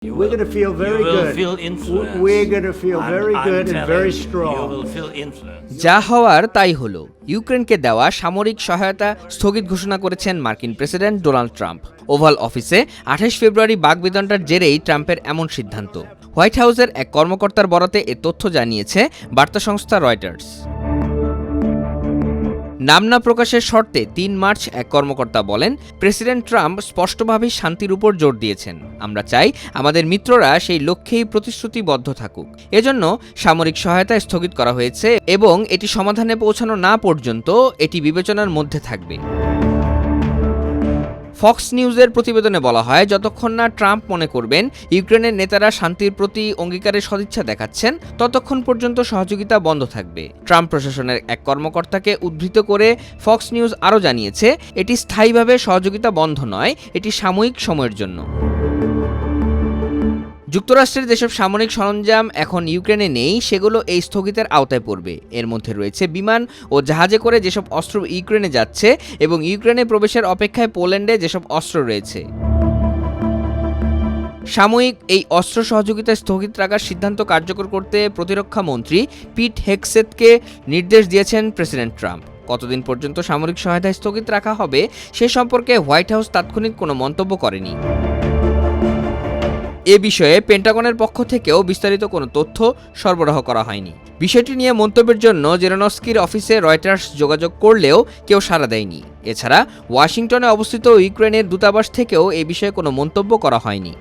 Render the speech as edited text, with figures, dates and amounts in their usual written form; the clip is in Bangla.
We're going to feel very You will good. feel influence. We're going to feel very I'm good and telling very you, strong. You will feel influence. যা হওয়ার তাই হলো। ইউক্রেনকে দেওয়া সামরিক সহায়তা স্থগিত ঘোষণা করেছেন মার্কিন প্রেসিডেন্ট ডোনাল্ড ট্রাম্প। ওভাল অফিসে 28 ফেব্রুয়ারি বাকবিতণ্ডার জেরেই ট্রাম্পের এমন সিদ্ধান্ত। হোয়াইট হাউসের এক কর্মকর্তার বরাতে এ তথ্য জানিয়েছে বার্তা সংস্থা রয়টার্স। নাম না প্রকাশের শর্তে 3 মার্চ এক কর্মকর্তা বলেন, প্রেসিডেন্ট ট্রাম্প স্পষ্টভাবেই শান্তির উপর জোর দিয়েছেন। আমরা চাই আমাদের মিত্ররা সেই লক্ষ্যেই প্রতিশ্রুতিবদ্ধ থাকুক। এজন্য সামরিক সহায়তা স্থগিত করা হয়েছে এবং এটি সমাধানে পৌঁছানো না পর্যন্ত এটি বিবেচনার মধ্যে থাকবে। ফক্স নিউজের প্রতিবেদনে বলা হয়, যতক্ষণ না ট্রাম্প মনে করবেন ইউক্রেনের নেতারা শান্তির প্রতি অঙ্গীকারের সদিচ্ছা দেখাচ্ছেন, ততক্ষণ পর্যন্ত সহযোগিতা বন্ধ থাকবে। ট্রাম্প প্রশাসনের এক কর্মকর্তাকে উদ্ধৃত করে ফক্স নিউজ আরও জানিয়েছে, এটি স্থায়ীভাবে সহযোগিতা বন্ধ নয়, এটি সাময়িক সময়ের জন্য। যুক্তরাষ্ট্রের যেসব সামরিক সরঞ্জাম এখন ইউক্রেনে নেই, সেগুলো এই স্থগিতের আওতায় পড়বে। এর মধ্যে রয়েছে বিমান ও জাহাজে করে যেসব অস্ত্র ইউক্রেনে যাচ্ছে এবং ইউক্রেনে প্রবেশের অপেক্ষায় পোল্যান্ডে যেসব অস্ত্র রয়েছে। সাময়িক এই অস্ত্র সহযোগিতা স্থগিত রাখার সিদ্ধান্ত কার্যকর করতে প্রতিরক্ষা মন্ত্রী পিট হেগসেথকে নির্দেশ দিয়েছেন প্রেসিডেন্ট ট্রাম্প। কতদিন পর্যন্ত সামরিক সহায়তা স্থগিত রাখা হবে সে সম্পর্কে হোয়াইট হাউস তাৎক্ষণিক কোনো মন্তব্য করেনি। এ বিষয়ে পেন্টাগনের পক্ষ থেকেও বিস্তারিত কোনো তথ্য সরবরাহ করা হয়নি। বিষয়টি নিয়ে মন্তব্যের জন্য জেরানস্কির অফিসে রয়টার্স যোগাযোগ করলেও কেউ সাড়া দেয়নি। এছাড়া ওয়াশিংটনে অবস্থিত ইউক্রেনের দূতাবাস থেকেও এ বিষয়ে কোনো মন্তব্য করা হয়নি।